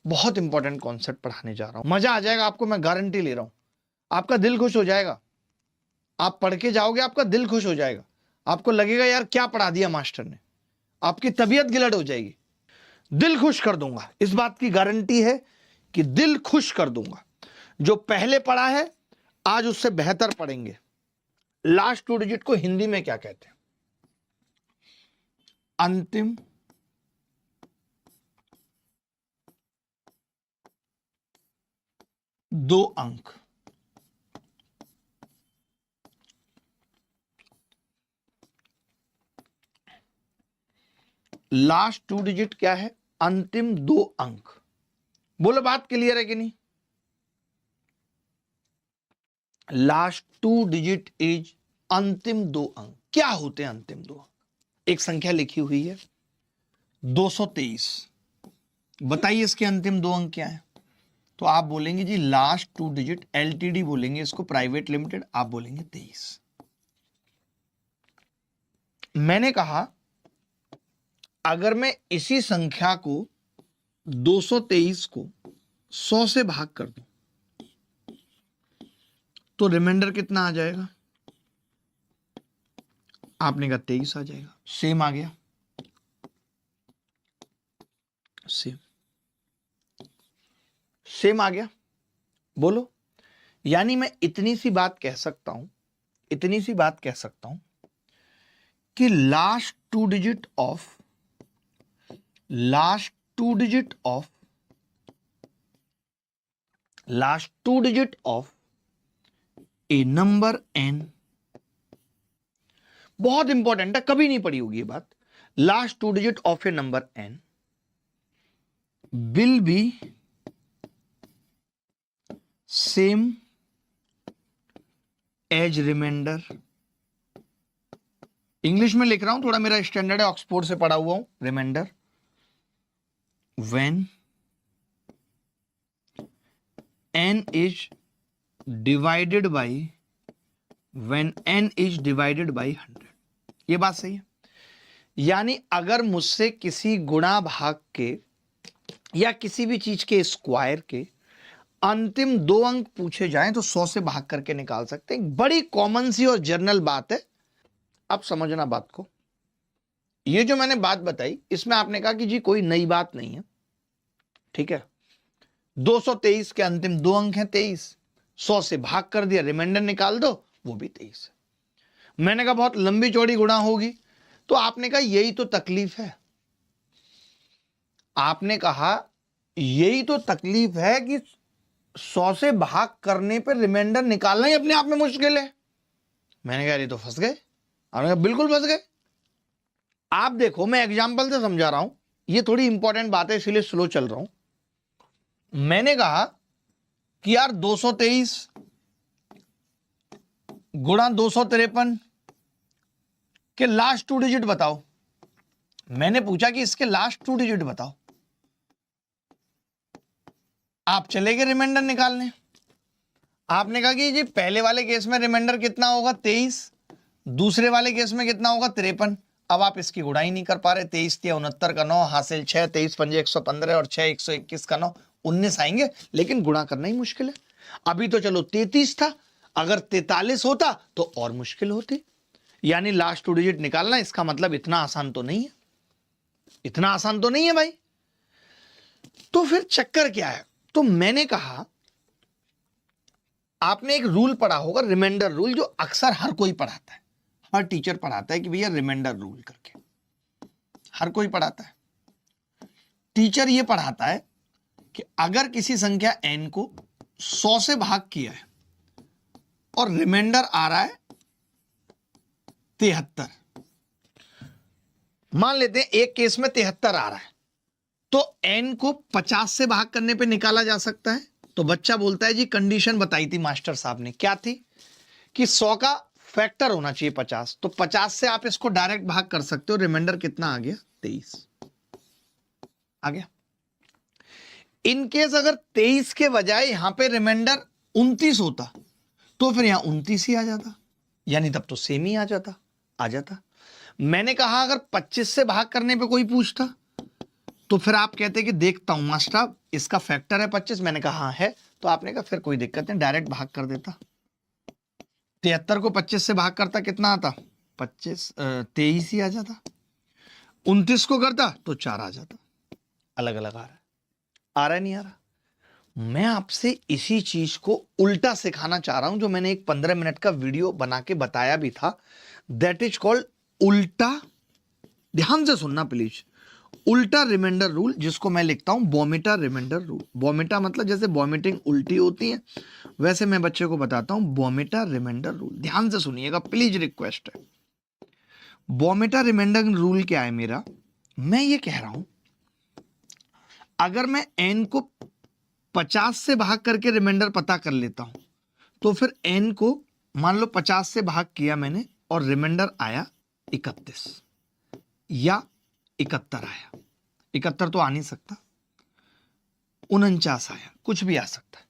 बहुत important concept पढ़ाने जा रहा हूं, मजा आ जाएगा आपको, मैं गारंटी ले रहा हूं। आपका दिल खुश हो जाएगा, आप पढ़ के जाओगे आपका दिल खुश हो जाएगा, आपको लगेगा यार क्या पढ़ा दिया मास्टर ने, आपकी तबीयत गिलट हो जाएगी। दिल खुश कर दूंगा, इस बात की गारंटी है कि दिल खुश कर दूंगा। जो पहले पढ़ा है आज उससे बेहतर पढ़ेंगे। लास्ट 2 डिजिट को हिंदी में क्या कहते हैं? अंतिम 2 अंक। लास्ट 2 डिजिट क्या है? अंतिम 2 अंक। बोलो बात क्लियर है कि नहीं? लास्ट 2 डिजिट इज अंतिम 2 अंक। क्या होते हैं अंतिम 2 अंक? एक संख्या लिखी हुई है 223, बताइए इसके अंतिम 2 अंक क्या है? तो आप बोलेंगे जी लास्ट 2 डिजिट, एलटीडी बोलेंगे इसको, प्राइवेट लिमिटेड, आप बोलेंगे 23। मैंने कहा अगर मैं इसी संख्या को 223 को 100 से भाग कर दूं तो रिमाइंडर कितना आ जाएगा? आपने कहा 23 आ जाएगा। सेम आ गया, सेम आ गया। बोलो, यानी मैं इतनी सी बात कह सकता हूं, इतनी सी बात कह सकता हूं कि last 2 digit of last 2 digit of a number n, बहुत इंपॉर्टेंट है, कभी नहीं पढ़ी होगी ये बात। Last 2 digit of a number n will be same as reminder. English में लिख रहा हूं, थोड़ा मेरा स्टैंडर्ड है, ऑक्सफोर्ड से पढ़ा हुआ हूं। Reminder when n is divided by 100। ये बात सही है? यानी अगर मुझसे किसी गुणा भाग के या किसी भी चीज के स्क्वायर के अंतिम 2 अंक पूछे जाएं तो 100 से भाग करके निकाल सकते हैं। बड़ी कॉमन सी और जनरल बात है, अब समझना बात को। ये जो मैंने बात बताई इसमें आपने कहा कि जी कोई नई बात नहीं है, ठीक है। 223 के अंतिम 2 अंक हैं 23, 100 से भाग कर दिया, रिमाइंडर निकाल दो, वो भी 23 है। मैंने कहा बहुत लंबी चौड़ी गुणा होगी, तो आपने कहा यही तो तकलीफ है। आपने कहा यही तो तकलीफ है कि 100 से भाग करने पर रिमाइंडर निकालना ही अपने आप में मुश्किल है। मैंने कहा ये तो फंस गए। आपने कहा बिल्कुल फंस गए। आप देखो, मैं एग्जाम्पल से समझा रहा हूं, ये थोड़ी इंपॉर्टेंट बात है इसलिए स्लो चल रहा हूं। मैंने कहा कि यार 223 गुणा 253 के लास्ट 2 डिजिट बताओ। मैंने पूछा कि इसके लास्ट 2 डिजिट बताओ। आप चले गए रिमाइंडर निकालने। आपने कहा कि जी पहले वाले केस में रिमाइंडर कितना होगा 23, दूसरे वाले केस में कितना होगा 53। अब आप इसकी गुणा ही नहीं कर पा रहे। 23 के 69 का 9 हासिल 6, 23 पंजे 115 और 6 121 का 9 19 आएंगे, लेकिन गुणा करना ही मुश्किल है। अभी तो चलो 33 था, अगर 43 होता तो और मुश्किल होती। यानी लास्ट 2 डिजिट निकालना, इसका मतलब इतना आसान तो नहीं है, इतना आसान तो नहीं है भाई। तो फिर चक्कर क्या है? तो मैंने कहा आपने एक रूल पढ़ा होगा, रिमाइंडर रूल, जो अक्सर हर कोई पढ़ाता है, हर टीचर पढ़ाता है कि भैया रिमाइंडर रूल करके, हर कोई पढ़ाता है। टीचर ये पढ़ाता है कि अगर किसी संख्या n को 100 से भाग किया है और रिमाइंडर आ रहा है 73, मान लेते हैं एक केस में 73 आ रहा है, तो n को 50 से भाग करने पे निकाला जा सकता है। तो बच्चा बोलता है जी कंडीशन बताई थी मास्टर साहब ने, क्या थी कि 100 का फैक्टर होना चाहिए 50, तो 50 से आप इसको डायरेक्ट भाग कर सकते हो। रिमाइंडर कितना आ गया 23 आ गया। इनकेस अगर 23 के बजाय यहां पे रिमाइंडर 29 होता तो फिर यहां 29 ही आ जाता, यानी तब तो सेम ही आ जाता। मैंने कहा अगर 25 से भाग करने पे कोई पूछता तो फिर आप कहते कि देखता हूं मास्टर इसका फैक्टर है 25, मैंने कहा हाँ है, तो आपने कहा फिर कोई दिक्कत नहीं, डायरेक्ट भाग कर देता। 73 को 25 से भाग करता कितना आता, 23 ही आ जाता। 29 को करता तो 4 आ जाता। अलग अलग आ रहा है नहीं आ रहा। मैं आपसे इसी चीज को उल्टा सिखाना चाह रहा हूं, जो मैंने एक 15 मिनट का वीडियो बना के बताया भी था। दैट इज कॉल्ड उल्टा, ध्यान से सुनना प्लीज, उल्टा रिमाइंडर रूल, जिसको मैं लिखता हूं वॉमिटा रिमाइंडर रूल। वॉमिटा मतलब जैसे वॉमिटिंग उल्टी होती है, वैसे मैं बच्चे को बताता हूं वॉमिटा रिमाइंडर रूल। ध्यान से सुनिएगा प्लीज, रिक्वेस्ट है। वॉमिटा रिमाइंडर रूल क्या है मेरा, मैं ये कह रहा हूं अगर मैं n को 50 से भाग करके रिमाइंडर पता कर लेता हूं, तो फिर n को मान लो 50 से भाग किया मैंने और रिमाइंडर आया 31 या 71 आया, 71 तो आ नहीं सकता, 49 आया, कुछ भी आ सकता है।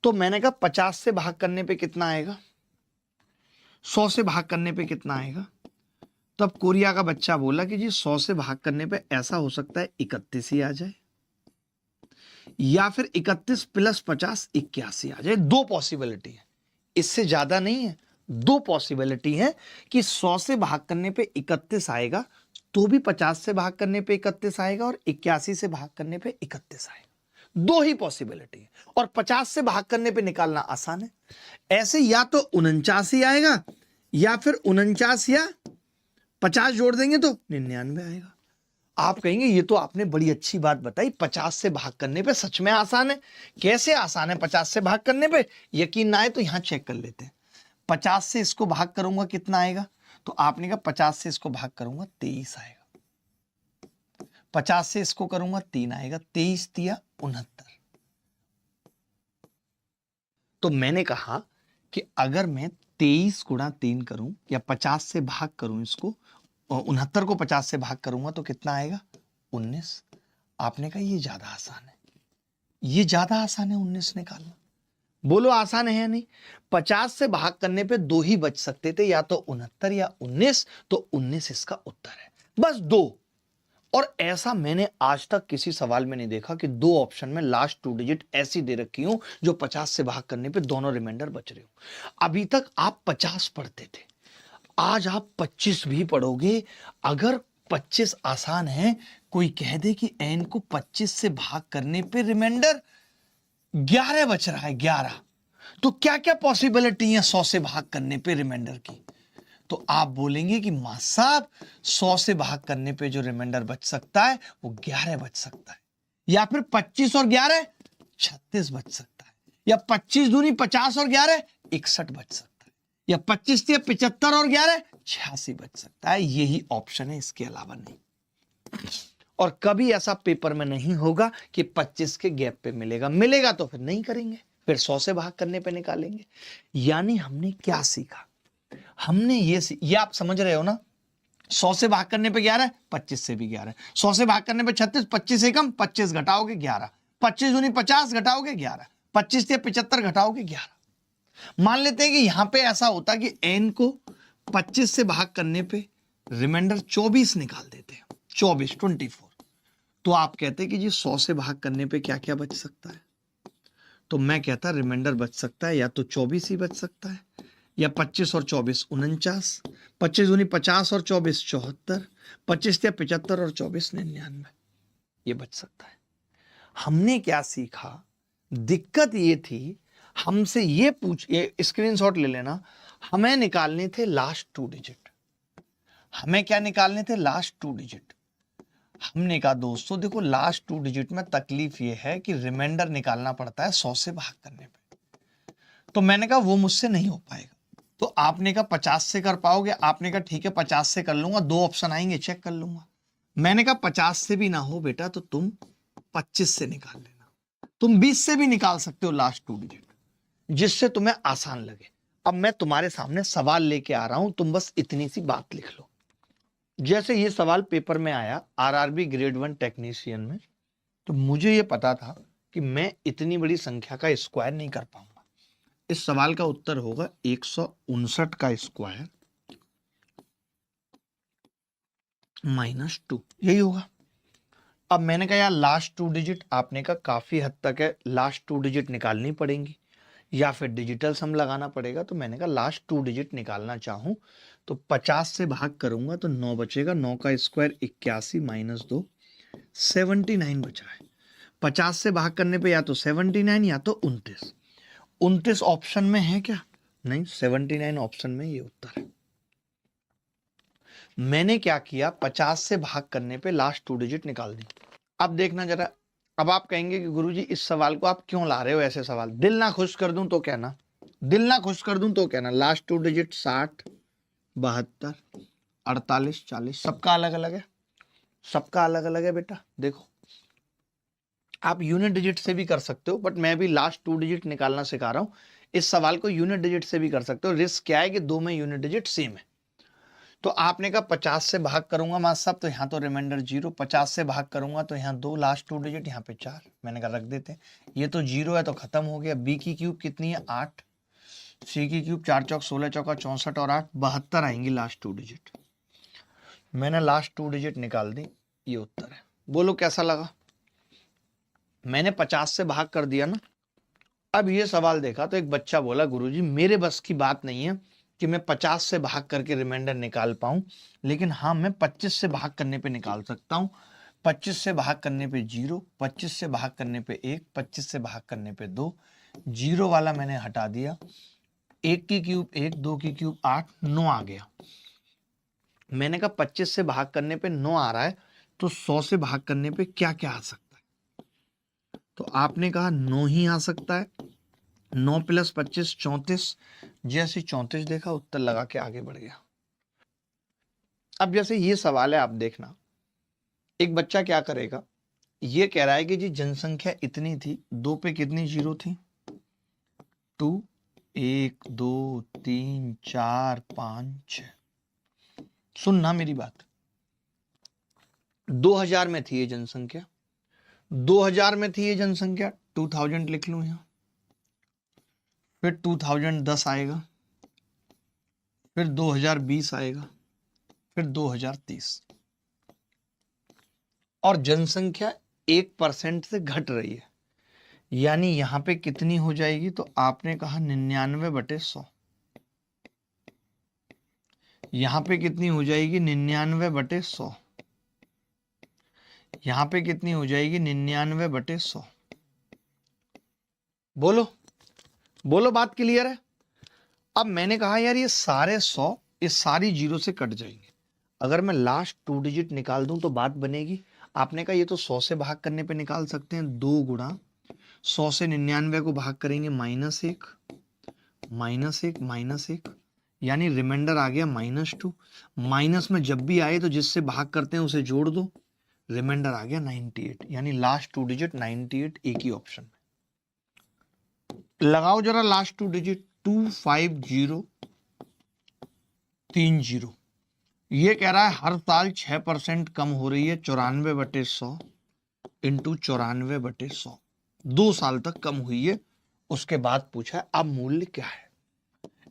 तो मैंने कहा 50 से भाग करने पे कितना आएगा, 100 से भाग करने पे कितना आएगा। तब कोरिया का बच्चा बोला कि जी 100 से भाग करने पे ऐसा हो सकता है 31 ही आ जाए, या फिर 31 प्लस 50 81 आ जाए। दो पॉसिबिलिटी है, इससे ज्यादा नहीं है। दो पॉसिबिलिटी है कि 100 से भाग करने पे 31 आएगा, तो भी 50 से भाग करने पे 31 आएगा, और 81 से भाग करने पे 31 आएगा। दो ही पॉसिबिलिटी है, और 50 से भाग करने पे निकालना आसान है। ऐसे या तो 49 ही आएगा, या फिर 49 या 50 जोड़ देंगे तो 99 आएगा। आप कहेंगे ये तो आपने बड़ी अच्छी बात बताई, 50 से भाग करने पे सच में आसान है। कैसे आसान है 50 से भाग करने पे, यकीन ना आए तो यहां चेक कर लेते हैं। 50 से इसको भाग करूंगा कितना आएगा, तो आपने कहा 50 से इसको भाग करूंगा 23 आएगा। 50 से इसको करूंगा 3 आएगा, 23 दिया 69। तो मैंने कहा कि अगर मैं 23 गुणा 3 करूं या 50 से भाग करूं इसको, 69 को 50 से भाग करूंगा तो कितना आएगा 19। आपने कहा ये ज्यादा आसान है, ये ज्यादा आसान है 19 निकालना। बोलो आसान है या नहीं। 50 से भाग करने पे दो ही बच सकते थे, या तो 69 या 19, तो 19 इसका उत्तर है, बस दो। और ऐसा मैंने आज तक किसी सवाल में नहीं देखा कि दो ऑप्शन में लास्ट 2 डिजिट ऐसी दे रखी हूं जो 50 से भाग करने पे दोनों रिमाइंडर बच रहे हो। अभी तक आप 50 पढ़ते थे, आज आप 25 भी पढ़ोगे। अगर 25 आसान है, कोई कह दे कि n को 25 से भाग करने पे रिमाइंडर 11 बच रहा है, 11, तो क्या क्या पॉसिबिलिटी है 100 से भाग करने पे रिमाइंडर की। तो आप बोलेंगे कि मां साहब 100 से भाग करने पे जो रिमाइंडर बच सकता है वो 11 बच सकता है, या फिर 25 और 11 36 बच सकता है, या 25 दूनी 50 और 11 61 बच सकता है, या 25 से 75 और 11 86 बच सकता है। यही ऑप्शन है, इसके अलावा नहीं। और कभी ऐसा पेपर में नहीं होगा कि 25 के गैप पे मिलेगा, मिलेगा तो फिर नहीं करेंगे, फिर 100 से भाग करने पे निकालेंगे। यानी हमने क्या सीखा, हमने ये आप समझ रहे हो ना, 100 से भाग करने पे 11, 25 से भी 11, 100 से भाग करने पे 36, 25 से कम 25 घटाओगे 11, 25 दूनी 50 घटाओगे 11, 25 से 75 घटाओगे 11। मान लेते हैं कि यहां पे ऐसा होता कि n को 25 से भाग करने पे रिमाइंडर 24 निकाल देते हैं, 24 तो आप कहते हैं कि जी 100 से भाग करने पे क्या क्या बच सकता है। तो मैं कहता रिमाइंडर बच सकता है या तो 24 ही बच सकता है, या 25 और 24 49, 25 दूनी 50 और 24 74, 25 या 75 और 24 99, ये बच सकता है। हमने क्या सीखा, दिक्कत ये थी हमसे ये स्क्रीनशॉट ले लेना, हमें निकालने थे लास्ट 2 डिजिट। हमें क्या निकालने थे, लास्ट 2 डिजिट। हमने कहा दोस्तों देखो लास्ट 2 डिजिट में तकलीफ ये है कि रिमाइंडर निकालना पड़ता है 100 से भाग करने पे। तो मैंने कहा वो मुझसे नहीं हो पाएगा। तो आपने कहा 50 से कर पाओगे, आपने कहा ठीक है 50 से कर लूंगा, दो ऑप्शन आएंगे चेक कर लूंगा। मैंने कहा 50 से भी ना हो बेटा तो तुम 25 से निकाल लेना, तुम 20 से भी निकाल सकते हो लास्ट 2 डिजिट, जिससे तुम्हें आसान लगे। अब मैं तुम्हारे सामने सवाल लेके आ रहा हूं, तुम बस इतनी सी बात लिख लो। जैसे ये सवाल पेपर में आया आरआरबी ग्रेड 1 टेक्नीशियन में, तो मुझे ये पता था कि मैं इतनी बड़ी संख्या का स्क्वायर नहीं कर पाऊंगा। इस सवाल का उत्तर होगा 159 का स्क्वायर -2, यही होगा। अब मैंने कहा यार लास्ट 2 डिजिट, आपने कहा काफी हद तक है, लास्ट 2 डिजिट निकालनी पड़ेंगी या फिर डिजिटल सम लगाना पड़ेगा। तो मैंने कहा लास्ट 2 डिजिट निकालना चाहूं तो 50 से भाग करूंगा तो 9 बचेगा, 9 का स्क्वायर 81 माइनस 2 79 बचा है। 50 से भाग करने पे या तो 79 या तो 29। 29 ऑप्शन में है क्या? नहीं, 79 ऑप्शन में ये उत्तर है। मैंने क्या किया, 50 से भाग करने पे लास्ट 2 डिजिट निकाल दी। अब देखना जरा, अब आप कहेंगे कि गुरुजी इस सवाल को आप क्यों ला रहे हो ऐसे सवाल, दिल ना खुश कर दूं तो कहना, दिल ना खुश कर दूं तो कहना। लास्ट 2 डिजिट 60, 72, 48, 40, सबका अलग अलग है, सबका अलग अलग है बेटा। देखो आप यूनिट डिजिट से भी कर सकते हो, बट मैं भी लास्ट 2 डिजिट निकालना सिखा रहा हूं। इस सवाल को यूनिट डिजिट से भी कर सकते हो। रिस्क क्या है कि दो में यूनिट डिजिट सेम है। तो आपने कहा 50 से भाग करूंगा मां साहब, तो यहाँ तो रिमाइंडर 0। 50 से भाग करूंगा तो यहाँ 2, लास्ट 2 डिजिट, यहाँ पे 4। मैंने कहा रख देते हैं, ये तो 0 है तो खत्म हो गया। बी की क्यूब कितनी है? 8। सी की क्यूब 4 चौक 16 चौका 64 और 8 72 आएंगी लास्ट 2 डिजिट। मैंने लास्ट 2 डिजिट निकाल दी, ये उत्तर है। बोलो कैसा लगा? मैंने 50 से भाग कर दिया ना। अब ये सवाल देखा तो एक बच्चा बोला गुरुजी मेरे बस की बात नहीं है कि मैं 50 से भाग करके रिमाइंडर निकाल पाऊं, लेकिन हाँ मैं 25 से भाग करने पे निकाल सकता हूं। 25 से भाग करने पे 0, 25 से भाग करने पे 1, 25 से भाग करने पे 2, 0 वाला मैंने हटा दिया। 1 की क्यूब 1, 2 की क्यूब 8, 9 आ गया। मैंने कहा 25 से भाग करने पे 9 आ रहा है, तो 100 से भाग करने पे क्या क्या आ सकता है? तो आपने कहा 9 ही आ सकता है। 9 + 25 34। जैसे 34 देखा उत्तर लगा के आगे बढ़ गया। अब जैसे ये सवाल है, आप देखना, एक बच्चा क्या करेगा, ये कह रहा है कि जी जनसंख्या इतनी थी, 2 पे कितनी 0 थी? 2, 1, 2, 3, 4, 5, 6। सुनना मेरी बात, 2000 में थी ये जनसंख्या, 2000 में थी ये जनसंख्या, 2000 लिख लूं यहां, फिर 2010 आएगा, फिर 2020 आएगा, फिर 2030, और जनसंख्या 1% से घट रही है। यानी यहां पे कितनी हो जाएगी? तो आपने कहा 99/100। यहां पे कितनी हो जाएगी? 99/100। यहां पे कितनी हो जाएगी? 99/100। बोलो बोलो, बात क्लियर है? अब मैंने कहा यार ये सारे 100 इस सारी 0 से कट जाएंगे। अगर मैं लास्ट 2 डिजिट निकाल दूं तो बात बनेगी। आपने कहा ये तो 100 से भाग करने पे निकाल सकते हैं, 2 गुणा 100 से 99 को भाग करेंगे -1, -1, -1, यानी रिमाइंडर आ गया -2। माइनस में जब भी आए तो जिससे भाग करते हैं उसे जोड़ दो, रिमाइंडर आ गया 98। यानी लास्ट 2 डिजिट 98, एक ही ऑप्शन में। लगाओ जरा लास्ट 2 डिजिट, 25030। ये कह रहा है हर साल 6% कम हो रही है, 94/100 इंटू 94/100, 2 साल तक कम हुई है। उसके बाद पूछा अब मूल्य क्या है?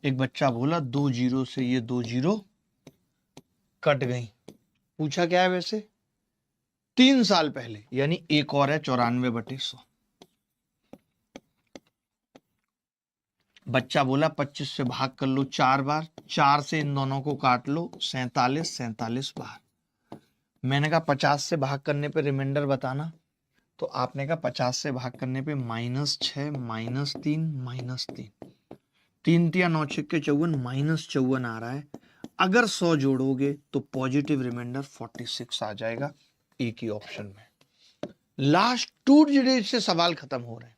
एक बच्चा बोला 2 0 से ये 2 0 कट गई। पूछा क्या है वैसे? 3 साल पहले, यानी एक और है 94/100। बच्चा बोला 25 से भाग कर लो 4 बार, 4 से इन दोनों को काट लो, 47, 47 बार। मैंने कहा 50 से भाग करने पे रिमाइंडर बताना, तो आपने कहा 50 से भाग करने पे -6, -3, -3, 3 × 9 = 54, -54 आ रहा है। अगर 100 जोड़ोगे तो पॉजिटिव रिमाइंडर 46 आ जाएगा, एक ही ऑप्शन में। लास्ट 2 डिजिट से सवाल खत्म हो रहे हैं।